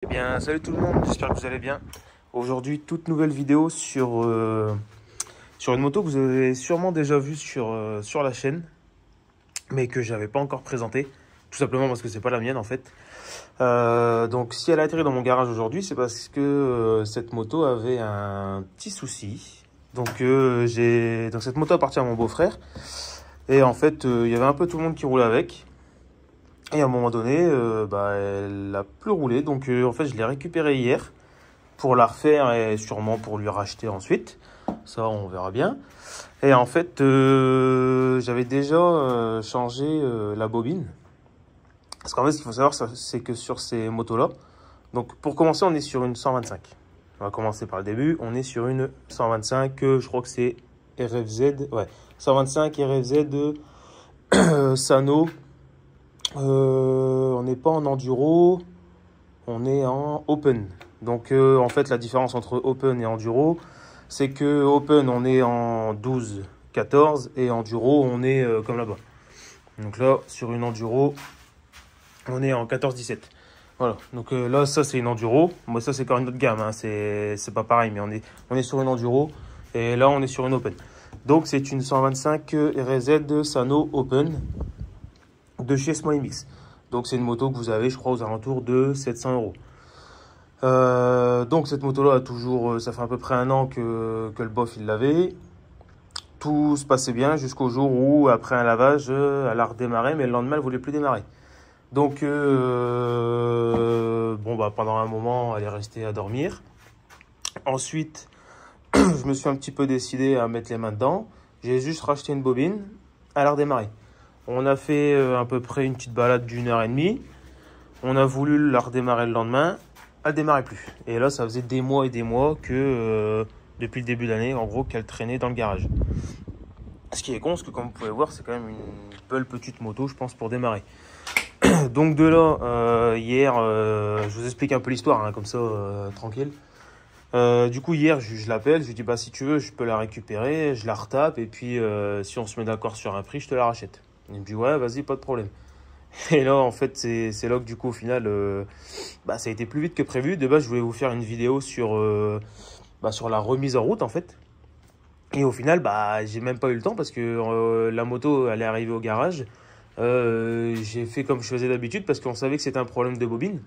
Eh bien, salut tout le monde, j'espère que vous allez bien. Aujourd'hui, toute nouvelle vidéo sur une moto que vous avez sûrement déjà vue sur la chaîne, mais que j'avais pas encore présentée, tout simplement parce que c'est pas la mienne en fait. Donc, si elle a atterri dans mon garage aujourd'hui, c'est parce que cette moto avait un petit souci. Donc, cette moto appartient à mon beau-frère, et en fait, il y avait un peu tout le monde qui roulait avec. Et à un moment donné, elle a plus roulé. Donc en fait, je l'ai récupérée hier pour la refaire et sûrement pour lui racheter ensuite. Ça, on verra bien. Et en fait, j'avais déjà changé la bobine. Parce qu'en fait, ce qu'il faut savoir, c'est que sur ces motos-là, donc pour commencer, on est sur une 125. On va commencer par le début. On est sur une 125, je crois que c'est RFZ. Ouais, 125 RFZ Sano. On n'est pas en enduro, on est en open. Donc en fait la différence entre open et enduro, c'est que open on est en 12-14 et enduro on est comme là-bas. Donc là sur une enduro on est en 14-17. Voilà, donc là ça c'est une enduro, moi ça c'est encore une autre gamme, hein. C'est pas pareil, mais on est sur une enduro et là on est sur une open. Donc c'est une 125 RZ Sano Open de chez Small Mix. Donc c'est une moto que vous avez, je crois, aux alentours de 700 €. Donc cette moto-là a toujours, ça fait à peu près un an que le bof il l'avait. Tout se passait bien jusqu'au jour où, après un lavage, elle a redémarré, mais le lendemain elle voulait plus démarrer. Donc pendant un moment, elle est restée à dormir. Ensuite, je me suis un petit peu décidé à mettre les mains dedans. J'ai juste racheté une bobine, elle a redémarré. On a fait à peu près une petite balade d'1 h 30. On a voulu la redémarrer le lendemain. Elle ne démarrait plus. Et là, ça faisait des mois et des mois que, depuis le début d'année, en gros, qu'elle traînait dans le garage. Ce qui est con, parce que comme vous pouvez voir, c'est quand même une belle petite moto, je pense, pour démarrer. Donc de là, hier, je vous explique un peu l'histoire, hein, comme ça, tranquille. Du coup, hier, je l'appelle, je lui dis, bah, si tu veux, je peux la récupérer, je la retape, et puis si on se met d'accord sur un prix, je te la rachète. Il me dit, ouais, vas-y, pas de problème. Et là, en fait, c'est là que du coup, au final, ça a été plus vite que prévu. De base, je voulais vous faire une vidéo sur la remise en route, en fait. Et au final, j'ai même pas eu le temps parce que la moto, elle est arrivée au garage. J'ai fait comme je faisais d'habitude parce qu'on savait que c'était un problème de bobine.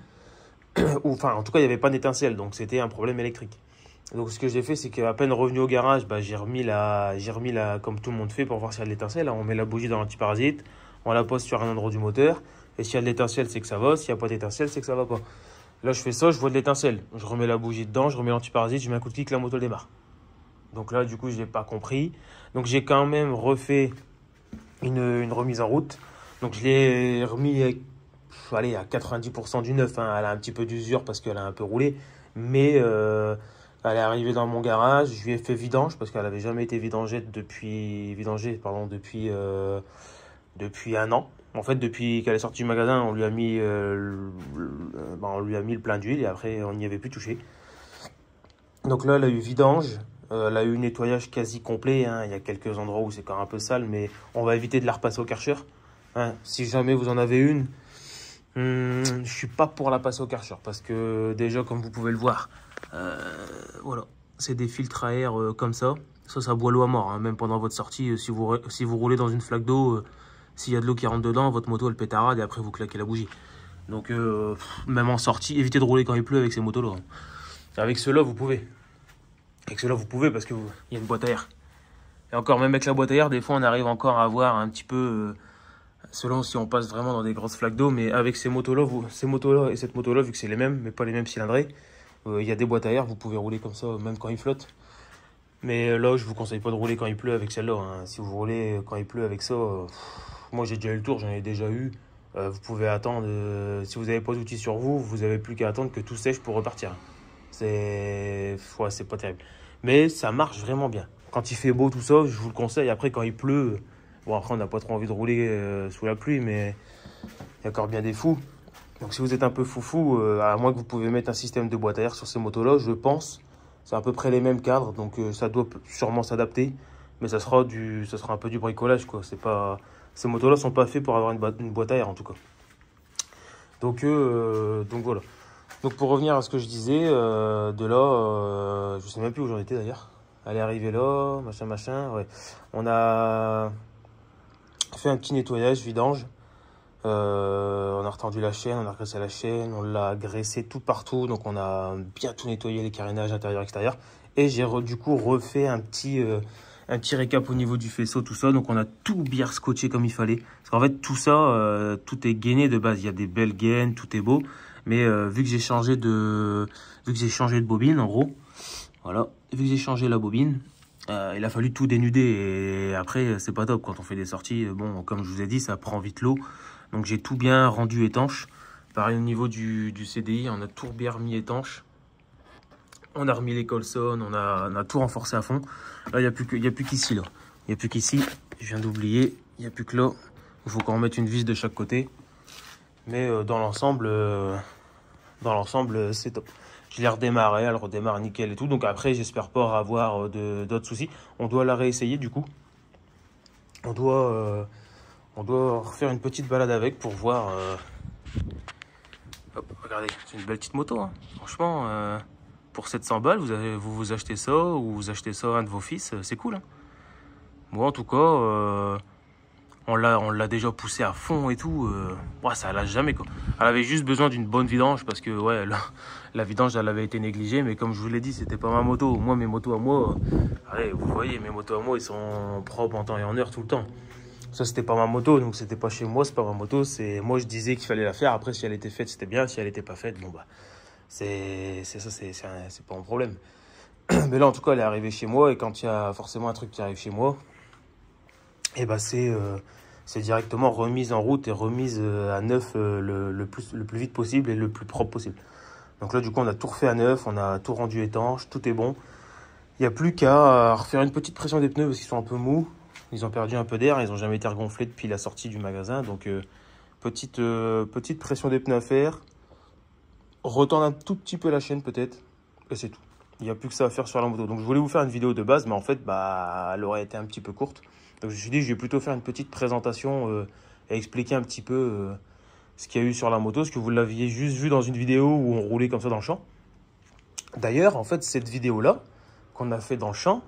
Ou, enfin, en tout cas, il n'y avait pas d'étincelle, donc c'était un problème électrique. Donc, ce que j'ai fait, c'est qu'à peine revenu au garage, j'ai remis la, comme tout le monde fait pour voir s'il y a de l'étincelle. On met la bougie dans l'antiparasite, on la pose sur un endroit du moteur, et s'il y a de l'étincelle, c'est que ça va. S'il n'y a pas d'étincelle, c'est que ça va pas. Là, je fais ça, je vois de l'étincelle. Je remets la bougie dedans, je remets l'antiparasite, je mets un coup de clic, la moto démarre. Donc là, du coup, je n'ai pas compris. Donc, j'ai quand même refait une remise en route. Donc, je l'ai remis à 90% du neuf, hein. Elle a un petit peu d'usure parce qu'elle a un peu roulé. Mais elle est arrivée dans mon garage. Je lui ai fait vidange parce qu'elle n'avait jamais été vidangée depuis un an. En fait, depuis qu'elle est sortie du magasin, on lui a mis le plein d'huile et après, on n'y avait plus touché. Donc là, elle a eu vidange. Elle a eu nettoyage quasi complet, hein. Il y a quelques endroits où c'est quand même un peu sale, mais on va éviter de la repasser au Karcher, hein. Si jamais vous en avez une, je suis pas pour la passer au Karcher parce que déjà, comme vous pouvez le voir, voilà, c'est des filtres à air comme ça. Ça boit l'eau à mort, hein. Même pendant votre sortie, si vous roulez dans une flaque d'eau, s'il y a de l'eau qui rentre dedans, votre moto elle pétarade et après vous claquez la bougie. Donc même en sortie, évitez de rouler quand il pleut avec ces motos-là, hein. Avec ceux-là, vous pouvez. Avec ceux-là, vous pouvez parce qu'il y a une boîte à air. Et encore, même avec la boîte à air, des fois, on arrive encore à avoir un petit peu, selon si on passe vraiment dans des grosses flaques d'eau, mais avec ces motos-là et cette moto-là, vu que c'est les mêmes, mais pas les mêmes cylindrés, il y a des boîtes à air, vous pouvez rouler comme ça, même quand il flotte. Mais là, je vous conseille pas de rouler quand il pleut avec celle-là, hein. Si vous roulez quand il pleut avec ça, moi j'ai déjà eu le tour, j'en ai déjà eu. Vous pouvez attendre, si vous n'avez pas d'outils sur vous, vous avez plus qu'à attendre que tout sèche pour repartir. C'est pas terrible. Mais ça marche vraiment bien. Quand il fait beau, tout ça, je vous le conseille. Après, quand il pleut, bon, après, on n'a pas trop envie de rouler sous la pluie, mais il y a encore bien des fous. Donc, si vous êtes un peu foufou, à moins que vous pouvez mettre un système de boîte à air sur ces motos-là, je pense. C'est à peu près les mêmes cadres, donc ça doit sûrement s'adapter. Mais ça sera un peu du bricolage, quoi. Ces motos-là ne sont pas faits pour avoir une boîte à air, en tout cas. Donc voilà. Donc pour revenir à ce que je disais, de là, je sais même plus où j'en étais d'ailleurs. Elle est arrivée là, machin, ouais. On a fait un petit nettoyage, vidange. On a retendu la chaîne, on a graissé la chaîne, on l'a graissé tout partout. Donc on a bien tout nettoyé, les carénages intérieur, extérieur. Et j'ai du coup refait un petit récap au niveau du faisceau, tout ça. Donc on a tout bien scotché comme il fallait. Parce qu'en fait tout ça, tout est gainé de base. Il y a des belles gaines, tout est beau. Mais vu que j'ai changé de bobine, en gros, voilà, vu que j'ai changé la bobine, il a fallu tout dénuder. Et après, c'est pas top quand on fait des sorties. Bon, comme je vous ai dit, ça prend vite l'eau. Donc j'ai tout bien rendu étanche. Pareil au niveau du CDI, on a tout bien remis étanche. On a remis les colsons, on a tout renforcé à fond. Là, il n'y a plus qu'ici, là. Il n'y a plus qu'ici. Je viens d'oublier. Il n'y a plus que là. Il faut qu'on remette une vis de chaque côté. Mais dans l'ensemble, c'est top. Je l'ai redémarré, elle redémarre nickel et tout. Donc après, j'espère pas avoir d'autres soucis. On doit la réessayer du coup. On doit refaire une petite balade avec pour voir. Hop, regardez, c'est une belle petite moto, hein. Franchement, pour 700 balles, vous achetez ça ou vous achetez ça à un de vos fils, c'est cool, hein. Moi, en tout cas, on l'a déjà poussé à fond et tout. Ouais, ça lâche jamais, quoi. Elle avait juste besoin d'une bonne vidange parce que ouais, la vidange, elle avait été négligée. Mais comme je vous l'ai dit, c'était pas ma moto. Moi, mes motos à moi, allez, vous voyez, mes motos à moi, ils sont propres en temps et en heure tout le temps. Ça, c'était pas ma moto, donc c'était pas chez moi, c'est pas ma moto. C'est moi, je disais qu'il fallait la faire. Après, si elle était faite, c'était bien. Si elle était pas faite, bon bah, c'est pas un problème. Mais là, en tout cas, elle est arrivée chez moi et quand il y a forcément un truc qui arrive chez moi, et bah c'est directement remise en route et remise à neuf le plus vite possible et le plus propre possible. Donc là, du coup, on a tout refait à neuf, on a tout rendu étanche, tout est bon. Il n'y a plus qu'à refaire une petite pression des pneus parce qu'ils sont un peu mous. Ils ont perdu un peu d'air, ils n'ont jamais été regonflés depuis la sortie du magasin. Donc, petite pression des pneus à faire. Retendre un tout petit peu la chaîne peut-être. Et c'est tout. Il n'y a plus que ça à faire sur la moto. Donc, je voulais vous faire une vidéo de base, mais en fait, bah, elle aurait été un petit peu courte. Donc, je me suis dit, je vais plutôt faire une petite présentation et expliquer un petit peu ce qu'il y a eu sur la moto. Parce que vous l'aviez juste vu dans une vidéo où on roulait comme ça dans le champ. D'ailleurs, en fait, cette vidéo-là qu'on a fait dans le champ,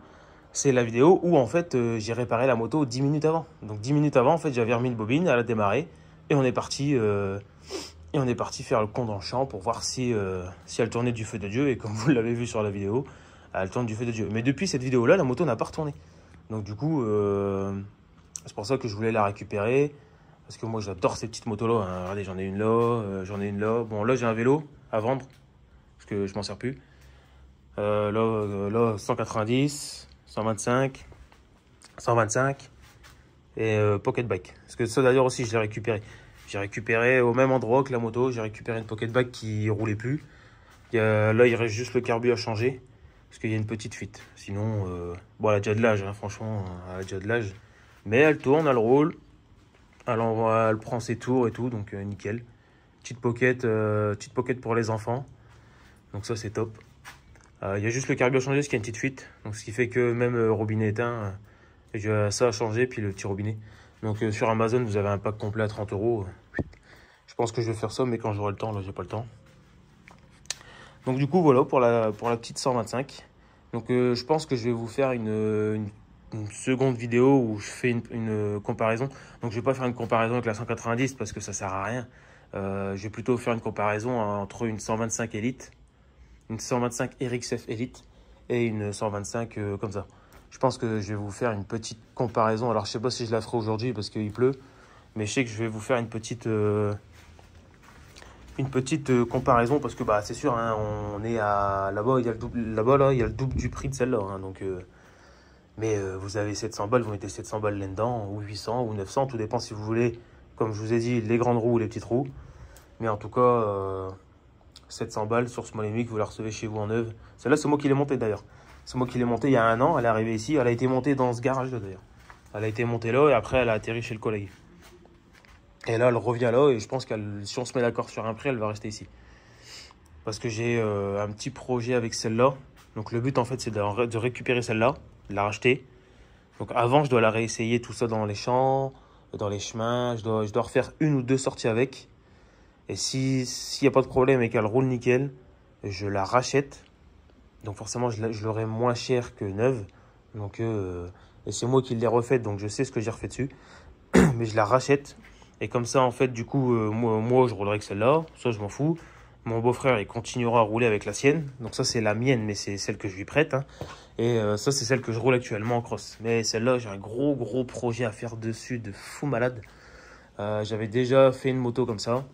c'est la vidéo où en fait j'ai réparé la moto 10 minutes avant. Donc 10 minutes avant, en fait, j'avais remis une bobine, elle a démarré et on est parti faire le con dans le champ pour voir si elle tournait du feu de Dieu. Et comme vous l'avez vu sur la vidéo, elle tourne du feu de Dieu. Mais depuis cette vidéo-là, la moto n'a pas retourné. Donc du coup, c'est pour ça que je voulais la récupérer. Parce que moi, j'adore ces petites motos-là, hein. Regardez, j'en ai une là, j'en ai une là. Bon, là, j'ai un vélo à vendre parce que je m'en sers plus. Là, 190, 125, 125 et Pocket Bike. Parce que ça d'ailleurs aussi, je l'ai récupéré. J'ai récupéré au même endroit que la moto. J'ai récupéré une Pocket Bike qui roulait plus. Là, il reste juste le carbu à changer. Parce qu'il y a une petite fuite. Sinon, bon, elle a déjà de l'âge, hein, franchement, elle a déjà de l'âge. Mais elle tourne, elle roule. Elle prend ses tours et tout, donc nickel. Petite pocket pour les enfants. Donc ça, c'est top. Il y a juste le carbu à changer, parce qu'il y a une petite fuite. Donc, ce qui fait que même robinet éteint, j'ai ça à changer, puis le petit robinet. Donc sur Amazon, vous avez un pack complet à 30 €. Je pense que je vais faire ça, mais quand j'aurai le temps, là, j'ai pas le temps. Donc du coup, voilà pour la petite 125. Donc je pense que je vais vous faire une seconde vidéo où je fais une comparaison. Donc je vais pas faire une comparaison avec la 190 parce que ça sert à rien. Je vais plutôt faire une comparaison entre une 125 Elite, une 125 RXF Elite et une 125 comme ça. Je pense que je vais vous faire une petite comparaison. Alors je sais pas si je la ferai aujourd'hui parce qu'il pleut, mais je sais que je vais vous faire une petite comparaison parce que bah c'est sûr, hein, on est à là-bas, il y a le double, là-bas là, il y a le double du prix de celle-là, hein, donc mais vous avez 700 balles, vous mettez 700 balles là-dedans, ou 800 ou 900, tout dépend si vous voulez, comme je vous ai dit, les grandes roues ou les petites roues. Mais en tout cas 700 balles sur Small Emic, vous la recevez chez vous en neuve. Celle-là, c'est moi qui l'ai montée d'ailleurs. C'est moi qui l'ai montée il y a 1 an, elle est arrivée ici, elle a été montée dans ce garage là d'ailleurs. Elle a été montée là et après elle a atterri chez le collègue. Et là, elle revient là et je pense que si on se met d'accord sur un prix, elle va rester ici. Parce que j'ai un petit projet avec celle-là. Donc le but en fait, c'est de récupérer celle-là, de la racheter. Donc avant, je dois la réessayer tout ça dans les champs, dans les chemins. Je dois refaire 1 ou 2 sorties avec. Et s'il n'y a pas de problème et qu'elle roule nickel, je la rachète. Donc forcément, je l'aurai moins cher que neuve. Donc, et c'est moi qui l'ai refaite, donc je sais ce que j'ai refait dessus. Mais je la rachète. Et comme ça, en fait, du coup, moi, je roulerai avec celle-là. Ça, je m'en fous. Mon beau-frère, il continuera à rouler avec la sienne. Donc ça, c'est la mienne, mais c'est celle que je lui prête. Hein. Et ça, c'est celle que je roule actuellement en cross. Mais celle-là, j'ai un gros projet à faire dessus de fou malade. J'avais déjà fait une moto comme ça.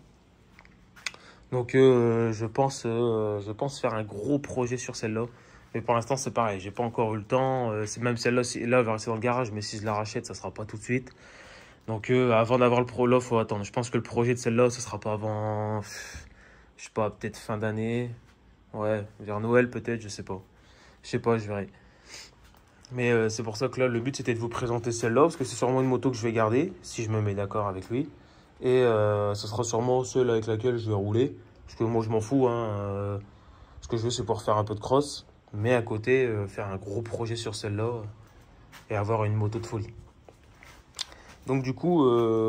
Donc je pense faire un gros projet sur celle-là. Mais pour l'instant, c'est pareil. J'ai pas encore eu le temps. C'est même celle-là, là, elle va rester dans le garage. Mais si je la rachète, ça sera pas tout de suite. Donc avant d'avoir le pro, là, faut attendre. Je pense que le projet de celle-là, ce sera pas avant... Je sais pas, peut-être fin d'année. Ouais, vers Noël peut-être, je sais pas. Je sais pas, je verrai. Mais c'est pour ça que là, le but, c'était de vous présenter celle-là. Parce que c'est sûrement une moto que je vais garder, si je me mets d'accord avec lui. Et ce sera sûrement celle avec laquelle je vais rouler. Parce que moi, je m'en fous. Hein, ce que je veux, c'est pouvoir faire un peu de cross. Mais à côté, faire un gros projet sur celle-là. Et avoir une moto de folie. Donc du coup,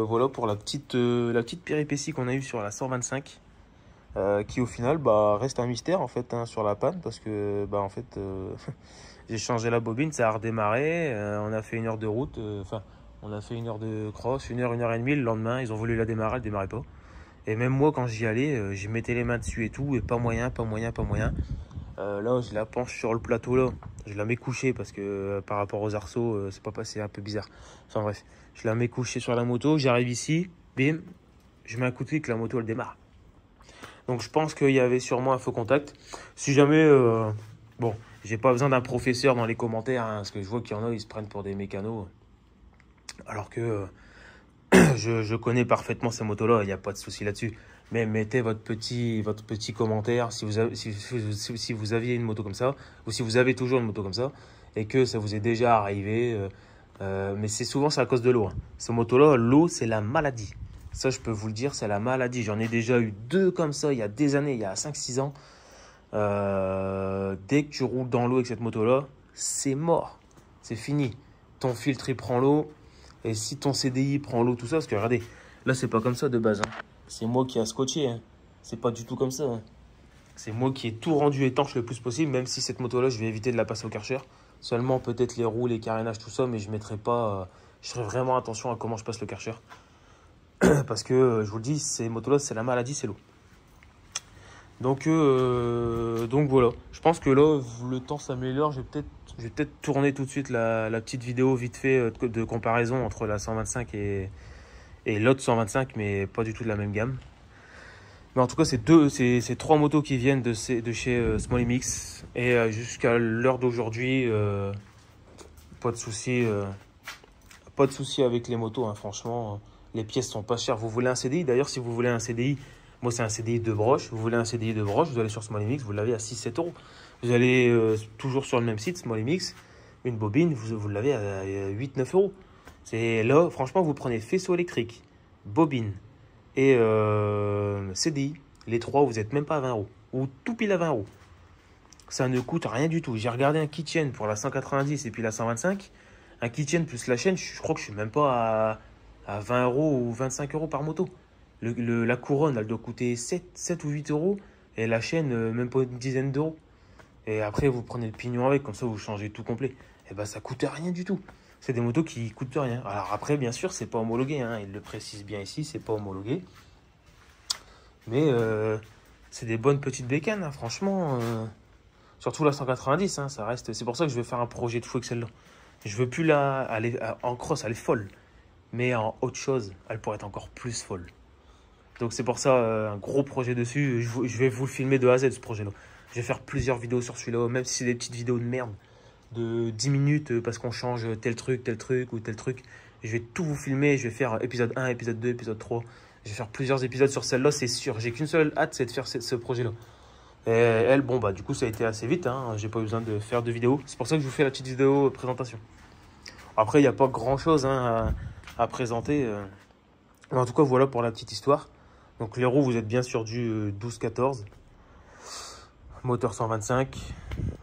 voilà pour la petite péripétie qu'on a eue sur la 125. Qui au final reste un mystère en fait hein, sur la panne parce que en fait j'ai changé la bobine, ça a redémarré, on a fait 1 heure de route, on a fait 1 heure de cross, 1 heure et demie, le lendemain ils ont voulu la démarrer, elle démarrait pas. Et même moi quand j'y allais, je mettais les mains dessus et tout, et pas moyen. Là je la penche sur le plateau là, je la mets couchée parce que par rapport aux arceaux c'est pas passé, un peu bizarre. Enfin bref, je la mets couchée sur la moto, j'arrive ici, bim, je mets un coup de clic, la moto elle démarre. Donc je pense qu'il y avait sûrement un faux contact. Si jamais, bon, j'ai pas besoin d'un professeur dans les commentaires, hein, parce que je vois qu'il y en a, ils se prennent pour des mécanos. Alors que je connais parfaitement ces motos-là, il n'y a pas de souci là-dessus. Mais mettez votre petit commentaire si vous aviez une moto comme ça, ou si vous avez toujours une moto comme ça, et que ça vous est déjà arrivé. Mais c'est souvent à cause de l'eau. Hein. Ces motos-là, l'eau, c'est la maladie. Ça, je peux vous le dire, c'est la maladie. J'en ai déjà eu 2 comme ça il y a des années, il y a 5-6 ans. Dès que tu roules dans l'eau avec cette moto-là, c'est mort. C'est fini. Ton filtre, il prend l'eau. Et si ton CDI prend l'eau, tout ça, parce que regardez, là, c'est pas comme ça de base. Hein. C'est moi qui ai scotché. Hein. C'est pas du tout comme ça. Hein. C'est moi qui ai tout rendu étanche le plus possible, même si cette moto-là, je vais éviter de la passer au Karcher. Seulement peut-être les roues, les carénages, tout ça, mais je mettrai pas... je ferai vraiment attention à comment je passe le Karcher. Parce que, je vous le dis, ces motos-là, c'est la maladie, c'est l'eau. Donc voilà. Je pense que là, le temps s'améliore. Je vais peut-être tourner tout de suite la petite vidéo vite fait de comparaison entre la 125 et l'autre 125, mais pas du tout de la même gamme. Mais en tout cas, c'est 3 motos qui viennent de chez Small MX. Et jusqu'à l'heure d'aujourd'hui, pas de souci avec les motos, hein, franchement. Les pièces sont pas chères. Vous voulez un CDI? D'ailleurs, si vous voulez un CDI, moi c'est un CDI de broche. Vous voulez un CDI de broche, vous allez sur Small MX, vous l'avez à 6-7 euros. Vous allez toujours sur le même site, Small MX, une bobine, vous l'avez à 8-9 euros. C'est là, franchement, vous prenez faisceau électrique, bobine et CDI. Les 3, vous n'êtes même pas à 20 euros. Ou tout pile à 20 euros. Ça ne coûte rien du tout. J'ai regardé un keychain pour la 190 et puis la 125. Un keychain plus la chaîne, je crois que je suis même pas à 20 euros ou 25 euros par moto. La couronne, elle doit coûter 7 ou 8 euros. Et la chaîne, même pas une dizaine d'euros. Et après, vous prenez le pignon avec, comme ça, vous changez tout complet. Et ben, ça coûte rien du tout. C'est des motos qui coûtent rien. Alors après, bien sûr, c'est pas homologué. Hein. Il le précise bien ici, c'est pas homologué. Mais c'est des bonnes petites bécanes, hein, franchement. Surtout la 190, hein, ça reste. C'est pour ça que je vais faire un projet de fou avec celle-là. Je veux plus en cross, elle est folle. Mais en autre chose, elle pourrait être encore plus folle. Donc c'est pour ça, un gros projet dessus. Je vais vous le filmer de A à Z, ce projet-là. Je vais faire plusieurs vidéos sur celui-là, même si c'est des petites vidéos de merde. De 10 minutes parce qu'on change tel truc ou tel truc. Je vais tout vous filmer. Je vais faire épisode 1, épisode 2, épisode 3. Je vais faire plusieurs épisodes sur celle-là, c'est sûr. J'ai qu'une seule hâte, c'est de faire ce projet-là. Et elle, bon, bah, du coup, ça a été assez vite. Hein. J'ai pas eu besoin de faire de vidéo. C'est pour ça que je vous fais la petite vidéo présentation. Après, il n'y a pas grand-chose hein, à présenter. Mais en tout cas, voilà pour la petite histoire. Donc, les roues, vous êtes bien sur du 12-14. Moteur 125.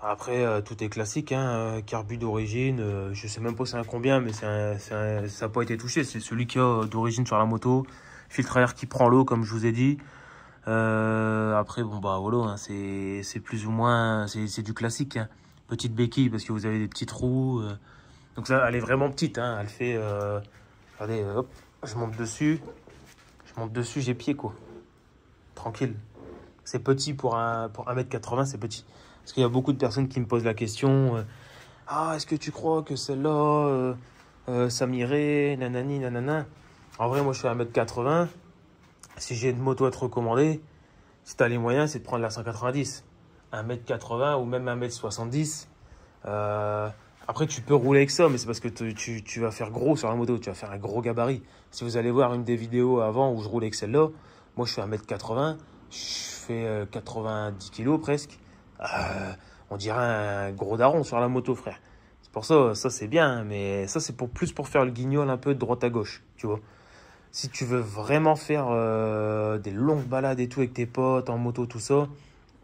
Après, tout est classique. Hein. Carbu d'origine. Je sais même pas c'est un combien, mais ça n'a pas été touché. C'est celui qui a d'origine sur la moto. Filtre à air qui prend l'eau, comme je vous ai dit. Après, bon, bah, voilà, hein, c'est plus ou moins, c'est du classique, hein. Petite béquille parce que vous avez des petits trous. Donc ça, elle est vraiment petite, hein. Elle fait, regardez, hop, je monte dessus. J'ai pied, quoi. Tranquille. C'est petit pour 1m80, c'est petit. Parce qu'il y a beaucoup de personnes qui me posent la question, ah, est-ce que tu crois que celle-là, ça m'irait, nanani, nanana. En vrai, moi, je fais 1m80. Si j'ai une moto à te recommander, si tu as les moyens, c'est de prendre la 190. 1m80 ou même 1m70. Après, tu peux rouler avec ça, mais c'est parce que tu vas faire gros sur la moto. Tu vas faire un gros gabarit. Si vous allez voir une des vidéos avant où je roulais avec celle-là, moi, je fais 1m80. Je fais 90 kg presque. On dirait un gros daron sur la moto, frère. C'est pour ça, ça c'est bien, mais ça c'est plus pour faire le guignol un peu de droite à gauche, tu vois. Si tu veux vraiment faire des longues balades et tout avec tes potes en moto, tout ça,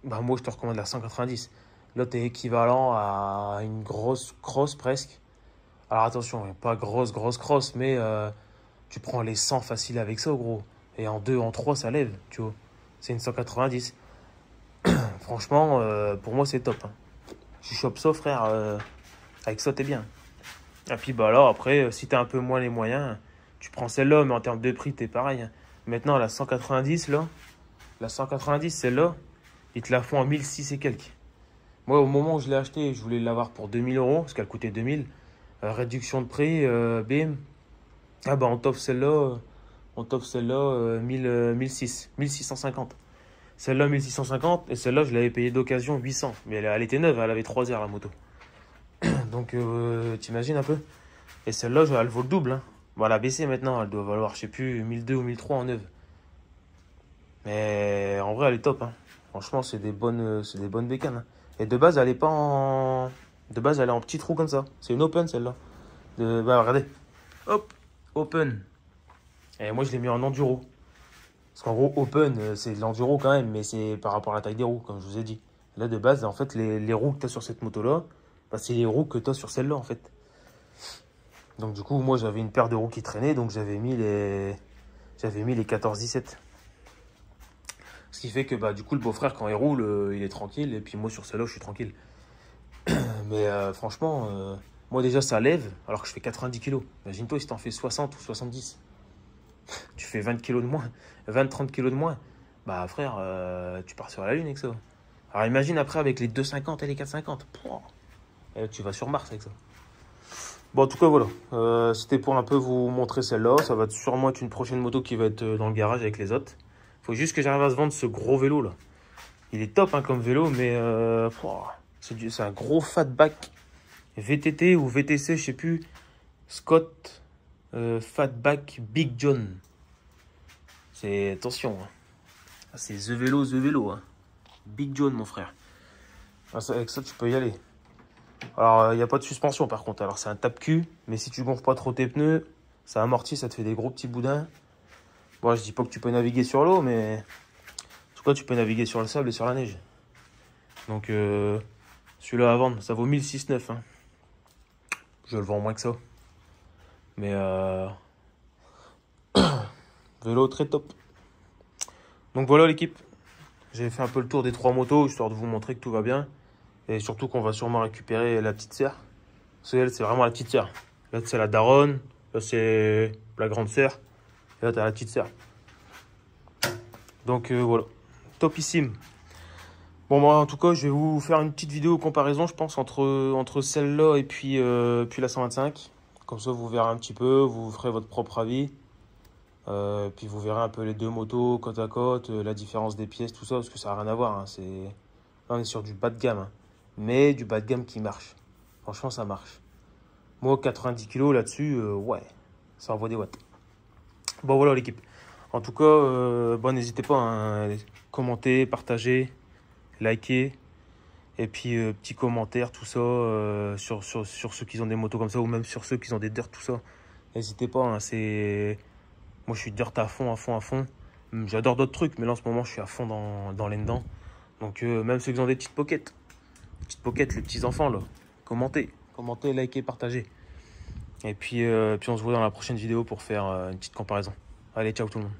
bah moi je te recommande la 190. Là, tu es équivalent à une grosse cross presque. Alors attention, pas grosse cross, mais tu prends les 100 faciles avec ça, gros. Et en 2, en 3, ça lève, tu vois. C'est une 190. Franchement, pour moi, c'est top, hein. Tu chopes ça, frère. Avec ça, t'es bien. Et puis, bah là, après, si t'as un peu moins les moyens, tu prends celle-là, mais en termes de prix, t'es pareil, hein. Maintenant, la 190, là, la 190, celle-là, ils te la font en 1006 et quelques. Moi, au moment où je l'ai acheté, je voulais l'avoir pour 2000 euros, parce qu'elle coûtait 2000. Réduction de prix, bim. Ah bah, on t'offre celle-là, 1650. Celle-là, 1650, et celle-là, je l'avais payée d'occasion 800. Mais elle était neuve, elle avait 3 heures, la moto. Donc, t'imagines un peu. Et celle-là, elle vaut le double, hein. Bon, elle a baissé maintenant, elle doit valoir, je sais plus, 1002 ou 1003 en neuve. Mais en vrai, elle est top, hein. Franchement, c'est des bonnes bécanes, hein. Et de base, elle est pas en... De base, elle est en petit trou comme ça. C'est une open, celle-là. Bah, regardez. Hop, open. Et moi, je l'ai mis en enduro. Parce qu'en gros, open, c'est de l'enduro quand même, mais c'est par rapport à la taille des roues, comme je vous ai dit. Là, de base, en fait, les roues que tu as sur cette moto-là, bah, c'est les roues que tu as sur celle-là, en fait. Donc, du coup, moi, j'avais une paire de roues qui traînait, donc j'avais mis les 14-17. Ce qui fait que, bah, du coup, le beau-frère, quand il roule, il est tranquille, et puis moi, sur celle-là, je suis tranquille. Mais franchement, moi, déjà, ça lève, alors que je fais 90 kg. Imagine-toi si t'en fais 60 ou 70. Tu fais 20 kg de moins, 20-30 kg de moins. Bah frère, tu pars sur la Lune avec ça. Alors imagine après avec les 2,50 et les 4,50. Et là, tu vas sur Mars avec ça. Bon, en tout cas, voilà. C'était pour un peu vous montrer celle-là. Ça va sûrement être une prochaine moto qui va être dans le garage avec les autres. Faut juste que j'arrive à se vendre ce gros vélo là. Il est top, hein, comme vélo, mais c'est un gros fatback VTT ou VTC, je sais plus. Scott Fatback Big John. C'est attention, hein. C'est The Vélo, hein. Big John, mon frère. Avec ça, tu peux y aller. Alors, il n'y a pas de suspension, par contre. Alors, c'est un tape-cul. Mais si tu gonfles pas trop tes pneus, ça amortit, ça te fait des gros petits boudins. Bon, je dis pas que tu peux naviguer sur l'eau, mais... En tout cas, tu peux naviguer sur le sable et sur la neige. Donc, celui-là à vendre, ça vaut 1609, hein. Je le vends moins que ça. Mais, vélo très top. Donc, voilà, l'équipe. J'ai fait un peu le tour des 3 motos, histoire de vous montrer que tout va bien. Et surtout qu'on va sûrement récupérer la petite sœur. Parce qu'elle, c'est vraiment la petite sœur. Là, c'est la daronne. Là, c'est la grande sœur. Et là, t'as la petite sœur. Donc, voilà. Topissime. Bon, moi, en tout cas, je vais vous faire une petite vidéo comparaison, je pense, entre celle-là et puis la 125. Comme ça, vous verrez un petit peu, vous ferez votre propre avis. Puis vous verrez un peu les deux motos côte à côte, la différence des pièces, tout ça, parce que ça n'a rien à voir, hein. Là, on est sur du bas de gamme, hein. Mais du bas de gamme qui marche. Franchement, ça marche. Moi, 90 kg là-dessus, ouais, ça envoie des watts. Bon, voilà l'équipe. En tout cas, bon, n'hésitez pas à commenter, partager, liker. Et puis, petits commentaires, tout ça, sur ceux qui ont des motos comme ça, ou même sur ceux qui ont des dirt, tout ça. N'hésitez pas, hein, moi, je suis dirt à fond. J'adore d'autres trucs, mais là, en ce moment, je suis à fond dans les dedans. Donc, même ceux qui ont des petites pockets, les petits enfants, là, commentez, likez, partagez. Et puis on se voit dans la prochaine vidéo pour faire une petite comparaison. Allez, ciao tout le monde.